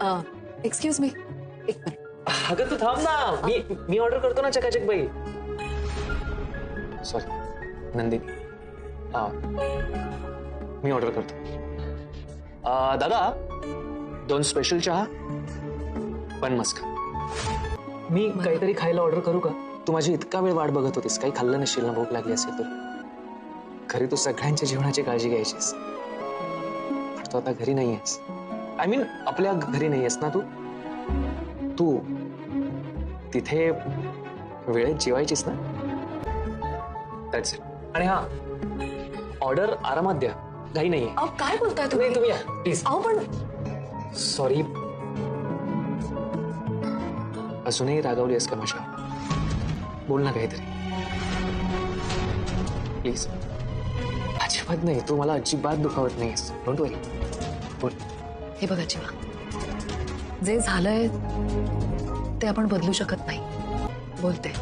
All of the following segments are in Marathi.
एक्सक्यूज मी, एक मिनिट. अगं तू थांब ना, मी ऑर्डर करतो ना चकाचक बाई. सॉरी नंदिनी, मी ऑर्डर करतो. दादा 2 स्पेशल चहा, 1 मस्का. मी काहीतरी खायला ऑर्डर करू का? तू माझी इतका वेळ वाट बघत होतीस, काही खाल्लं नसेल ना, भूक लागली असेल तर. घरी तू सगळ्यांच्या जीवनाची काळजी घ्यायचीस, पण तू आता घरी नाही आहेस. आय मीन आपल्या घरी नाही आहेस ना तू. तू तिथे वेळेत जेवायचीस ना. That's it. आणि हा, ऑर्डर आरामात द्या, घाई नाहीये. अहो काय बोलताय तुम्ही? तुम्ही या प्लीज. अहो पण सॉरी, अजूनही रागावली आहेस का माझ्या? बोल ना काहीतरी प्लीज. अजिबात नाही, तू मला अजिबात दुखावत नाहीस. डोंट वरी, बोल. हे बघा जीवा, जे झालंय ते आपण बदलू शकत नाही. बोलते,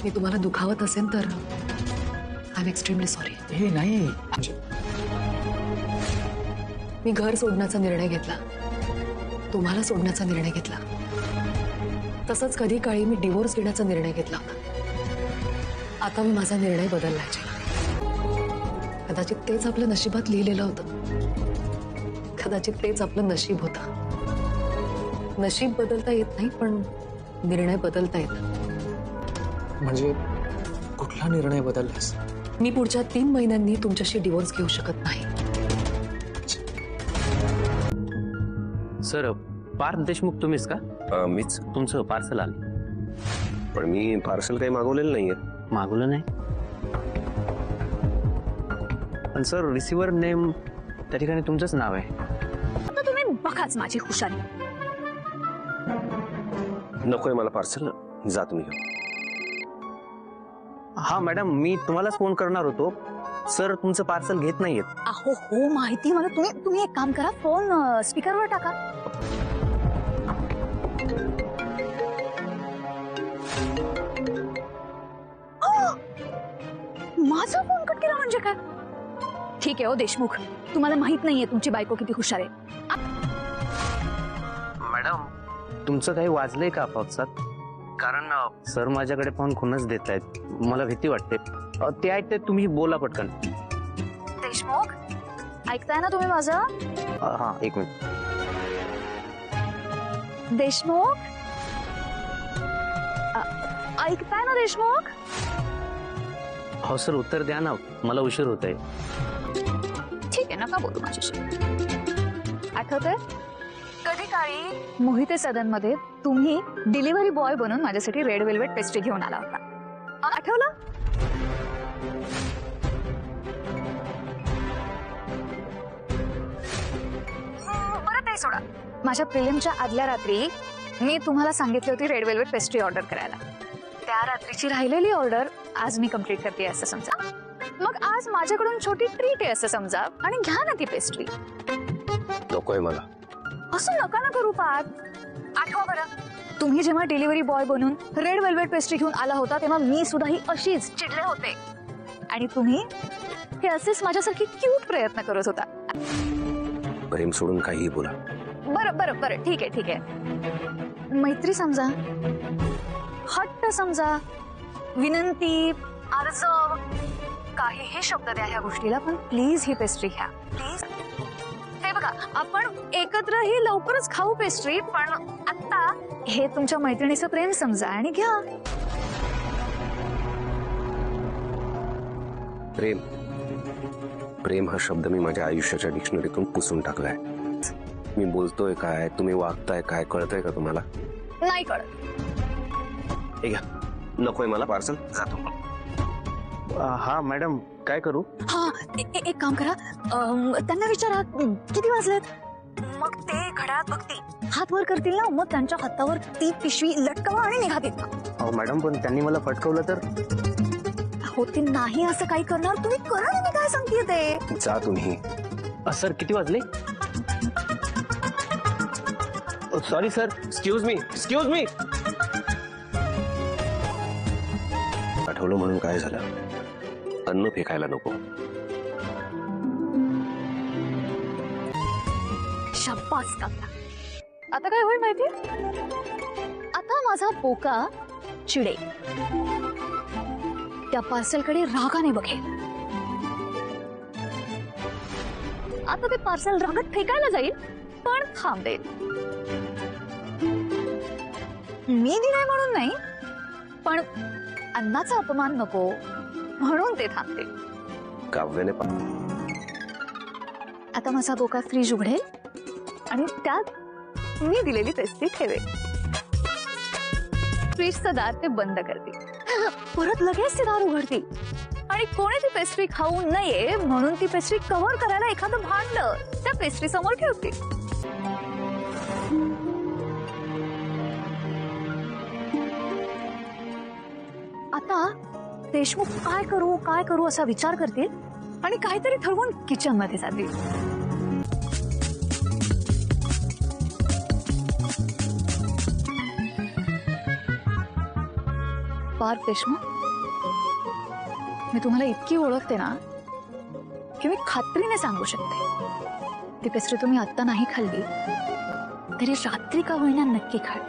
मी तुम्हाला दुखावत असेल तर आय एम एक्स्ट्रीमली सॉरी. हे नाही, मी घर सोडण्याचा निर्णय घेतला, तुम्हाला सोडण्याचा निर्णय घेतला, तसंच कधी काळी मी डिवोर्स घेण्याचा निर्णय घेतला होता. आता मी माझा निर्णय बदललाय. कदाचित तेच आपल्या नशिबात लिहिलेलं होतं, कदाचित तेच आपलं नशीब होतं. नशीब बदलता येत नाही, पण निर्णय बदलता येत. म्हणजे कुठला निर्णय बदललास? मी पुढच्या 3 महिन्यांनी तुमच्याशी डिवोर्स घेऊ शकत नाही. सर, पार्थ देशमुख तुम्हीच का? मीच. तुमचं पार्सल आलं. पण मी पार्सल काही मागवलेलं नाहीये. मागवलं नाही? पण सर, रिसिव्हर नेम त्या ठिकाणी तुमचंच नाव आहे. आता तुम्ही बघाच माझी हुशारी. नकोय मला पार्सल, जा तुम्ही घेऊन. हा मॅडम, मी तुम्हालाच फोन करणार होतो. सर तुमचं पार्सल घेत नाहीयेत. अहो हो, माहिती मला. तुम्ही एक काम करा, फोन स्पीकरवर टाका. माझा फोन कट केला म्हणजे काय? ठीक आहे हो देशमुख, तुम्हाला माहित नाहीये तुमची बायको किती हुशार आहे. मॅडम, तुमचं काही वाजलंय का पावसात? कारण सर माझ्याकडे पाहून खूनच देत आहेत, मला भीती वाटते. ते आहेत ते तुम्ही बोला पटकन. देशमुख, ऐकताय ना तुम्ही माझं? हा, एक मिनिट. देशमुख, ऐकताय ना देशमुख? हो सर, उत्तर द्या ना, मला उशीर होत आहे. ठीक आहे, नका बोलू माझ्याशी. आठवतंय कधी काळी मोहिते सदन मध्ये तुम्ही डिलिव्हरी बॉय बनून माझ्यासाठी रेड वेल्वेट पेस्ट्री घेऊन आला होता, आठवलं? बरं ते सोडा. माझ्या प्रिलिमच्या आदल्या रात्री मी तुम्हाला सांगितली होती रेड वेल्वेट पेस्ट्री ऑर्डर करायला. त्या रात्रीची राहिलेली ऑर्डर आज मी कंप्लीट करते असं समजा. मग आज माझ्याकडून छोटी ट्रीट आहे असं समजा, आणि घ्या ना ती पेस्ट्री. नकोय मला. असं नका ना करू पार्थ. आठवा बरं, तुम्ही जेव्हा डिलिव्हरी बॉय बनून रेड वेल्वेट पेस्ट्री घेऊन आला होता तेव्हा मी सुद्धा ही अशीच चिडले होते, आणि तुम्ही हे असेच माझ्यासारखी क्यूट प्रयत्न करत होता. प्रेम सोडून काहीही बोला. बरं बरं बरं, ठीक आहे ठीक आहे. मैत्री समजा, हट्ट समजा, विनंती, अर्ज, काहीही शब्द द्या ह्या गोष्टीला, पण प्लीज ही पेस्ट्री घ्या प्लीज. हे बघा, आपण एकत्र ही लवकरच खाऊ पेस्ट्री, पण आता हे तुमच्या मैत्रिणीचं प्रेम समजा आणि घ्या. प्रेम, प्रेम हा शब्द मी माझ्या आयुष्याच्या डिक्शनरीतून पुसून टाकलाय. मी बोलतोय काय, तुम्ही वागताय काय, कळतंय का तुम्हाला? नाही कळत. हे घ्या, नकोय मला पार्सल, जातो. हा मॅडम, काय करू? हा, एक काम करा, त्यांना विचारा किती वाजलेत. मग ते घड्याळात बघतील, हात वर करतील ना, मग त्यांच्या हातावर ती पिशवी लटकवा आणि निघा तिथं. अहो मॅडम, पण त्यांनी मला फटकवलं तर? हो, ते नाही असं काही करणार. तुम्ही करा ना, मी काय सांगते ते. जा तुम्ही. सर किती वाजले? Sorry sir, excuse me. आठवलं म्हणून काय झालं? अन्न फेकायला नको. शाब्बास. बस टाकला. आता काय होईल माहिती? आता माझा बोका चिडे त्या पार्सलकडे रागाने बघेल. आता ते पार्सल रागात फेकायला जाईल, पण थांबेल. मी दिलाय म्हणून नाही, पण अन्नाचा अपमान नको म्हणून ते थांबते. काव्याने आता माझा बोका फ्रीज उघडेल आणि त्यात मी दिलेली पेस्ट्री ठेवेल. फ्रीजचं दार ते बंद करतील, परत लगेच ते दार उघडतील आणि कोणी ती पेस्ट्री खाऊ नये म्हणून ती पेस्ट्री कव्हर करायला एखादं भांड त्या पेस्ट्री समोर ठेवतील. आता देशमुख काय करू असा विचार करतील आणि काहीतरी ठरवून किचन मध्ये जातील. पार्थ देशमुख, मी तुम्हाला इतकी ओळखते ना की मी खात्रीने सांगू शकते ती पेस्ट्री तुम्ही आता नाही खाल्ली तरी रात्री का होईना नक्की खाल.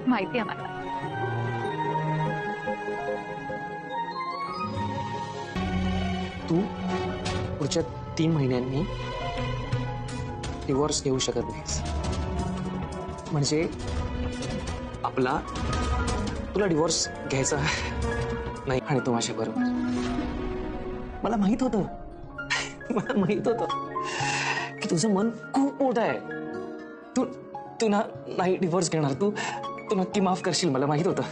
माहिती आहे मला. तू पुढच्या 3 महिन्यांनी डिवोर्स घेऊ शकत नाहीस. म्हणजे आपला तुला डिवोर्स घ्यायचा नाही आणि तू माझ्या बरोबर. मला माहित होतं की तुझं मन खूप मोठं आहे. तू नाही डिवोर्स घेणार. तू नक्की माफ करशील. मला माहित होतं.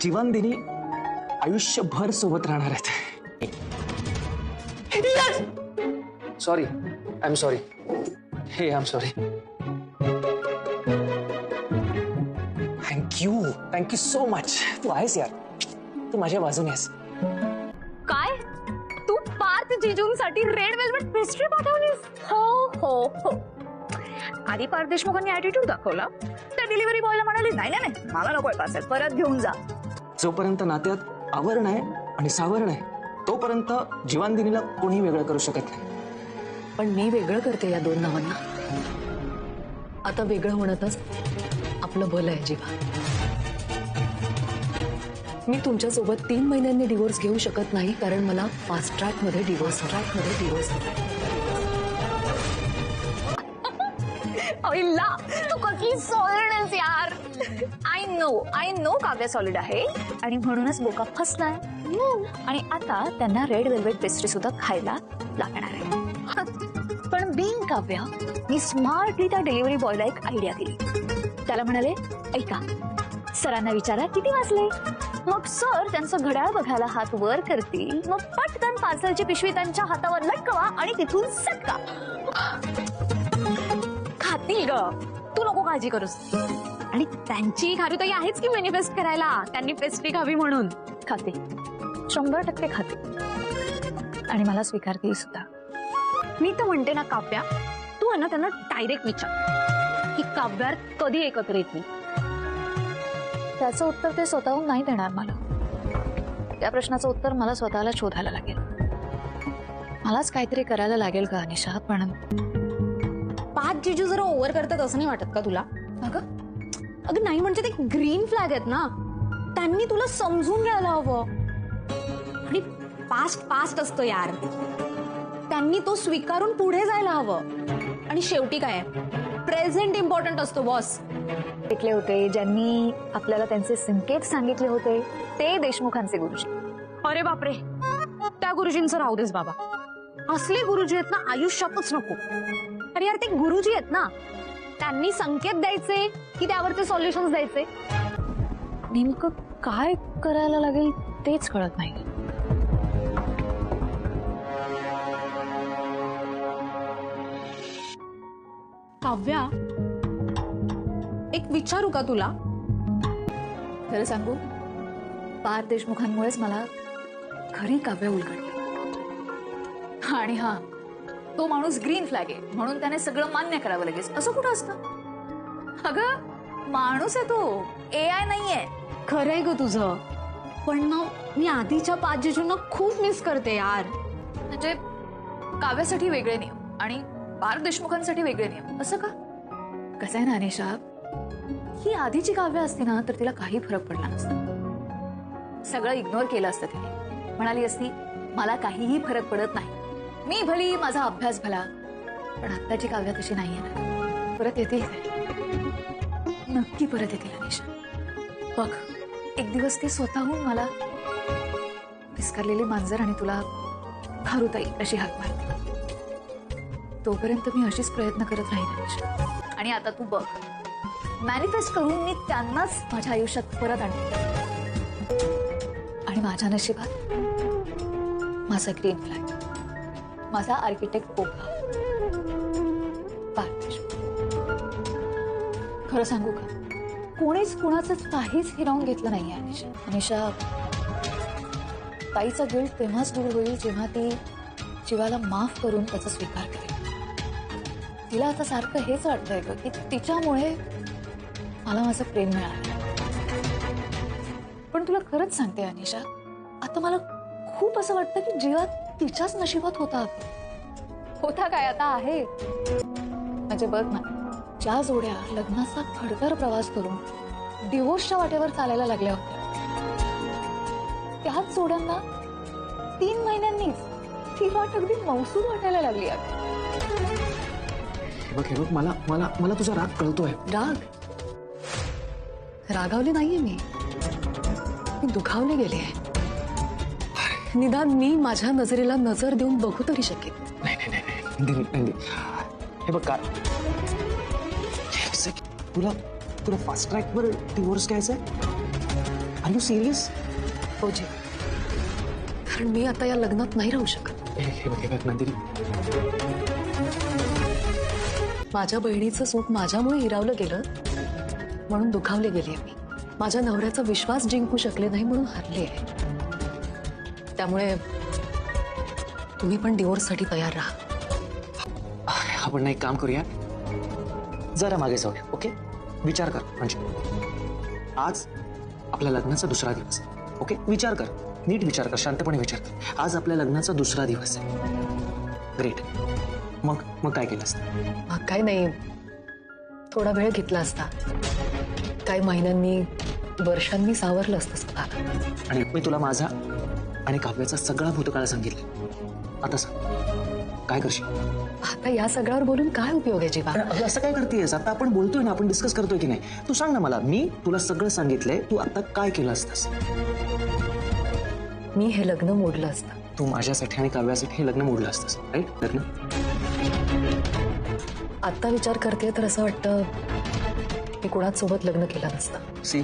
जीवनदिनी आयुष्यभर सोबत राहणार आहेत. Sorry, I am sorry. हे I am sorry. Thank you so much. तू आहेस यार. तू माझ्या बाजूने आहेस. काय तू पार्थ जिजूंसाठी रेड वेल्वेट पेस्ट्री पाठवलीस? हो. आधी पार्थ देशमुखांनी ऍटिट्यूड दाखवला. त्या डिलिव्हरी बॉयला म्हणाले नाही मला नकोय पार्सल, परत घेऊन जा. जोपर्यंत नात्यात आवरण आहे आणि सावरण आहे तोपर्यंत जीवनदिनीला कोणी वेगळं करू शकत नाही. पण मी वेगळं करते या 2 नावांना. आता वेगळं होण्यातच आपलं भलं आहे जीवा. मी तुमच्यासोबत 3 महिन्यांनी डिवोर्स घेऊ शकत नाही कारण मला फास्ट ट्रॅक मध्ये डिवोर्स तू कसली सॉलिड आहेस यार. आय नो काव्या सॉलिड आहे आणि म्हणूनच बोका फसलाय. आणि आता त्यांना रेड वेल्वेट पेस्ट्री सुद्धा खायला लागणार आहे. पण बीइंग काव्या, मी स्मार्टली त्या डिलिव्हरी बॉयला एक आयडिया दिली. त्याला म्हणाले ऐका, सरांना विचारा किती वाजले. मग सर त्यांचं घड्याळ बघायला हात वर करतील. मग पटकन पार्सलची पिशवी त्यांच्या हातावर लटकवा आणि तिथून सटका. खातील ग, तू नको काळजी करूस. आणि त्यांची खारुताई आहेच की मॅनिफेस्ट करायला. त्यांनी पेस्ट्री खावी म्हणून. खाते, 100% खाते आणि मला स्वीकारते सुद्धा. मी तर म्हणते ना काव्या, तू आहे ना त्यांना डायरेक्ट विचार की काव्यात कधी एकत्र येतील. त्याचं उत्तर ते स्वतःहून नाही देणार मला. त्या प्रश्नाचं उत्तर मला स्वतःला शोधायला लागेल. मलाच काहीतरी करायला लागेल का अनिशा. पण पाच जिजू जरा ओव्हर करतात असं नाही वाटत का तुला? अगं नाही, म्हणजे ते ग्रीन फ्लॅग आहेत ना, त्यांनी तुला समजून घ्यायला हवं. आणि पास्ट असतो यार, त्यांनी तो स्वीकारून पुढे जायला हवं. आणि शेवटी काय, प्रेझेंट इम्पॉर्टंट असतो बॉस. ऐकले होते ज्यांनी आपल्याला त्यांचे संकेत सांगितले होते ते देशमुखांचे गुरुजी. अरे बापरे, त्या गुरुजींचं राहू देस बाबा. असले गुरुजी आहेत ना आयुष्यातच नको. अरे यार, ते गुरुजी आहेत ना, त्यांनी संकेत द्यायचे की त्यावरचे सॉल्युशन्स द्यायचे. नेमकं काय करायला लागेल तेच कळत नाही. काव्या, एक विचारू का तुला? खरं सांगू, पार्थ देशमुखांमुळेच मला खरी काव्य उलगडली. आणि हा, तो माणूस ग्रीन फ्लॅग आहे म्हणून त्याने सगळं मान्य करावं लगेच असं कुठं असतं? अगं माणूस आहे तो, AI नाहीये. खरंय ग तुझं, पण ना मी आधीच्या पाच जिजूंना खूप मिस करते यार. म्हणजे काव्यासाठी वेगळे नियम आणि पार्थ देशमुखांसाठी वेगळे नियम. असं का? कसं आहे ना अनिशा, ही आधीची काव्य असती ना तर तिला काही फरक पडला नसता. सगळं इग्नोर केलं असतं तिने. म्हणाली असती मला काहीही फरक पडत नाही, मी भली, माझा अभ्यास भला. पण आत्ताची काव्य तशी नाहीये ना. परत येतील नक्की परत येतील अनिशा. बघ, एक दिवस ते स्वतःहून मला विस्कारलेली मांजर आणि तुला खारुताई अशी हाक मारते. तोपर्यंत मी अशीच प्रयत्न करत राहीन अनिशा. आणि आता तू बघ, मॅनिफेस्ट करून मी त्यांनाच माझ्या आयुष्यात परत आणते. आणि माझ्या नशिबात माझा ग्रीन फ्लॅग, माझा आर्किटेक्ट पोका, पार्थ देशमुख. खरं सांगू का, कोणीच कुणाचं काहीच हिरावून घेतलं नाहीये अनिशा. अनिशा, ताईचा गिल्ट तेव्हाच दूर होईल जेव्हा ती जीवाला माफ करून त्याचा स्वीकार करेल. तिला आता सारखं हेच वाटतंय ग की तिच्यामुळे मला माझं प्रेम मिळालं. पण तुला खरंच सांगते अनिशा, आता मला खूप असं वाटतं की जीवात तिच्याच नशिबात होता. काय आता आहे. म्हणजे बघ ना, ज्या जोड्या लग्नाचा खडतर प्रवास करून डिवोर्सच्या वाटेवर चालायला लागल्या होत्या, त्याच जोड्यांना 3 महिन्यांनीच ती वाट अगदी मौसूद वाटायला लागली आहे. हे बघ, मला मला मला तुझा राग कळतोय. रागावले नाहीये मी दुखावले गेले आहे. निदान मी माझ्या नजरेला नजर देऊन बघू तरी शकेन. नाही. हे बघ, काय तुला तुला फास्ट ट्रॅक वर डिवोर्स घ्यायचा आहे? Are you serious? हो जी, कारण मी आता या लग्नात नाही राहू शकत. हे बघ नंदिनी, माझ्या बहिणीचं सुख माझ्यामुळे हिरावलं गेलं म्हणून दुखावले गेले मी. माझ्या नवऱ्याचा विश्वास जिंकू शकले नाही म्हणून हरले आहे. त्यामुळे तुम्ही पण डिवोर्ससाठी तयार राहा. आपण एक काम करूया, जरा मागे जाऊया. ओके, विचार कर. म्हणजे आज आपल्या लग्नाचा दुसरा दिवस. ओके, विचार कर, नीट विचार कर, शांतपणे विचार कर. आज आपल्या लग्नाचा दुसरा दिवस आहे. ग्रेट. मग काय केलं असतं? मग काय नाही, थोडा वेळ घेतला असता. काही महिन्यांनी, वर्षांनी सावरलं असतं स्वतःला. आणि मी तुला माझा आणि काव्याचा सगळा भूतकाळ सांगितलं. आता सांग, काय करशील? आता या सगळ्यावर बोलून काय उपयोग आहे जीवा? असं काय करतेस? आता आपण बोलतोय ना, आपण डिस्कस करतोय की नाही? तू सांग ना मला. मी तुला सगळं सांगितलंय, तू आता काय केलं असतंस? मी हे लग्न मोडलं असतं. तू माझ्यासाठी आणि काव्यासाठी हे लग्न मोडलं असतंस, राईट? लग्न आता विचार करते तर असं वाटतं मी कोणाच सोबत लग्न केलं नसतं. सी,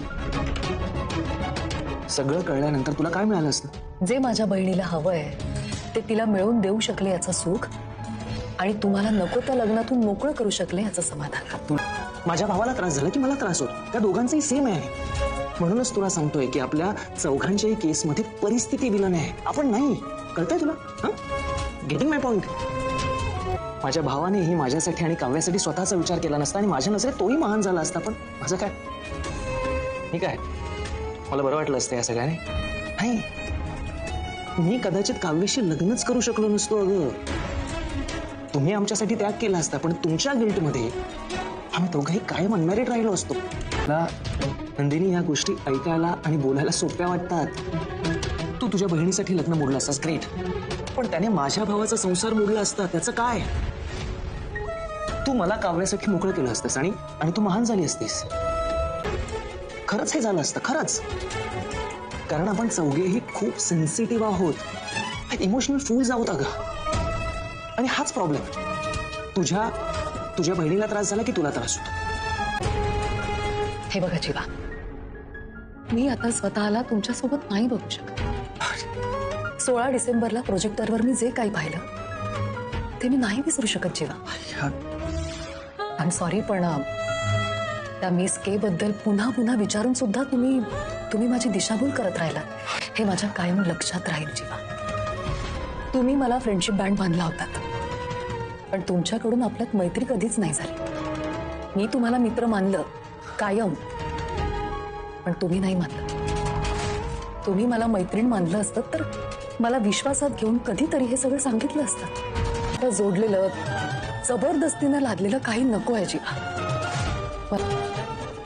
सगळं कळल्यानंतर तुला काय मिळालं असतं? जे माझ्या बहिणीला हवंय ते तिला मिळवून देऊ शकले याचं सुख, आणि तुम्हाला नको त्या लग्नातून मोकळं करू शकले याचं समाधान. माझ्या भावाला त्रास झाला की मला त्रास होतो, त्या दोघांचंही सेम आहे. म्हणूनच तुला सांगतोय की आपल्या चौघांच्याही केसमध्ये परिस्थिती विलन आहे, आपण नाही. कळतंय तुला? गेटिंग माय पॉइंट? माझ्या भावानेही माझ्यासाठी आणि काव्यासाठी स्वतःचा विचार केला नसता आणि माझ्या नजरेत तोही महान झाला असता. पण माझं काय? मी काय, मला बरं वाटलं असतं या सगळ्याने? नाही, मी कदाचित काव्याशी लग्नच करू शकलो नसतो. अगं, तुम्ही आमच्यासाठी त्याग केला असता, पण तुमच्या गिल्टमध्ये आम्ही दोघंही कायम अनमॅरिड राहिलो असतो. मला नंदिनी, या गोष्टी ऐकायला आणि बोलायला सोप्या वाटतात. तू तुझ्या बहिणीसाठी लग्न मोडलं असतास, ग्रेट. पण त्याने माझ्या भावाचा संसार मोडला असता, त्याचं काय? तू मला काव्यासाठी मोकळं केलं असतंस आणि तू महान झाली असतीस. खरंच हे झालं असतं, खरंच. कारण आपण चौघेही खूप सेन्सिटिव्ह आहोत, इमोशनल फूल्स आहोत. अगं, आणि हाच प्रॉब्लेम. तुझ्या बहिणीला त्रास झाला की तुला त्रास होतो. हे बघा जीवा, मी आता स्वतःला तुमच्यासोबत नाही बघू शकत. 16 डिसेंबरला प्रोजेक्टरवर मी जे काही पाहिलं ते मी नाही विसरू शकत जीवा. आय एम सॉरी, पण त्या मिस के बद्दल पुन्हा पुन्हा विचारून सुद्धा तुम्ही माझी दिशाभूल करत राहिला, हे माझ्या कायम लक्षात राहील जीवा. तुम्ही मला फ्रेंडशिप बँड बांधला होता, पण तुमच्याकडून आपल्यात मैत्री कधीच नाही झाली. मी तुम्हाला मित्र मानलं कायम, पण तुम्ही नाही मानलं. तुम्ही मला मैत्रीण मानलं असतं तर मला विश्वासात घेऊन कधीतरी हे सगळं सांगितलं असतं. जोडलेलं जबरदस्तीनं लादलेलं काही नको आहे जीवा.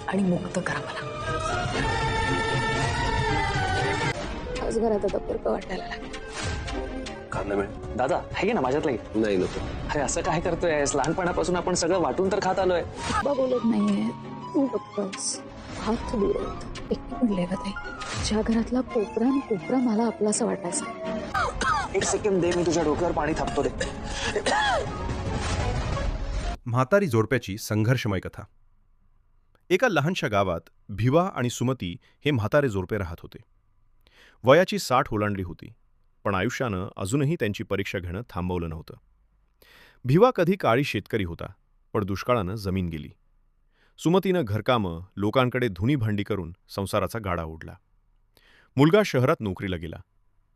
आणि मुक्त करा मला. आज घरात आता परक वाटायला लागेल. कांदा मिळेल? दादा आहे की ना माझ्यातलं एक? नाही नको. अरे असं काय करतोय? लहानपणापासून आपण सगळं वाटून तर खात आलोय. बाबा बोलत नाहीये, तू बघतोस. हात दूर होत. एक म्हणले का ताई, ज्या घरातला कोपरा न कोपरा मला आपलासा वाटायचा. एक सेकंड दे, मी तुझ्या डोक्यावर पाणी थापतो दे. म्हातारी जोडप्याची संघर्षमय कथा. एका लहानशा गावात भिवा आणि सुमती हे म्हातारे जोडपे राहत होते. वयाची 60 ओलांडली होती, पण आयुष्यानं अजूनही त्यांची परीक्षा घेणं थांबवलं नव्हतं. भिवा कधी काळी शेतकरी होता, पण दुष्काळानं जमीन गेली. सुमतीनं घरकामं, लोकांकडे धुनी भांडी करून संसाराचा गाडा ओढला. मुलगा शहरात नोकरीला गेला.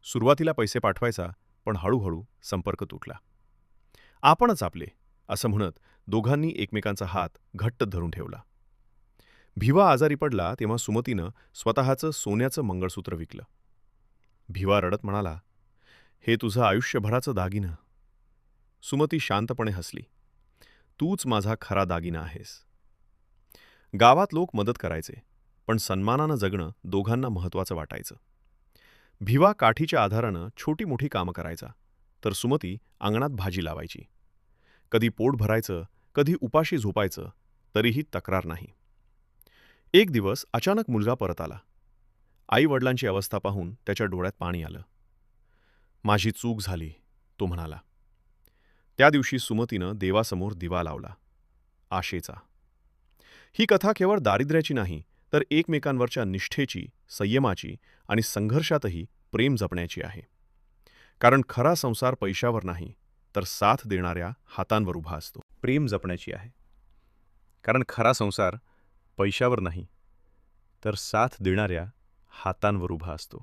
सुरुवातीला पैसे पाठवायचा, पण हळूहळू संपर्क तुटला. आपणच आपले असं म्हणत दोघांनी एकमेकांचा हात घट्ट धरून ठेवला. भिवा आजारी पडला तेव्हा सुमतीनं स्वतःचं सोन्याचं मंगळसूत्र विकलं. भिवा रडत म्हणाला, हे तुझं आयुष्यभराचं दागिनं. सुमती शांतपणे हसली. तूच माझा खरा दागिना आहेस. गावात लोक मदत करायचे, पण सन्मानानं जगणं दोघांना महत्त्वाचं वाटायचं. भिवा काठीच्या आधारानं छोटी मोठी कामं करायचा, तर सुमती अंगणात भाजी लावायची. कधी पोट भरायचं, कधी उपाशी झोपायचं, तरीही तक्रार नाही. एक दिवस अचानक मुलगा परत आला. आई वडिलांची अवस्था पाहून त्याच्या डोळ्यात पाणी आलं. माझी चूक झाली, तो म्हणाला. त्या दिवशी सुमतीनं देवासमोर दिवा लावला, आशेचा. ही कथा केवळ दारिद्र्याची नाही, तर एकमेकांवरच्या निष्ठेची, संयमाची आणि संघर्षातही प्रेम जपण्याची आहे. कारण खरा संसार पैशावर नाही, तर साथ देणाऱ्या हातांवर उभा असतो. प्रेम जपण्याची आहे. कारण खरा संसार पैशावर नाही, तर साथ देणाऱ्या हातांवर उभा असतो.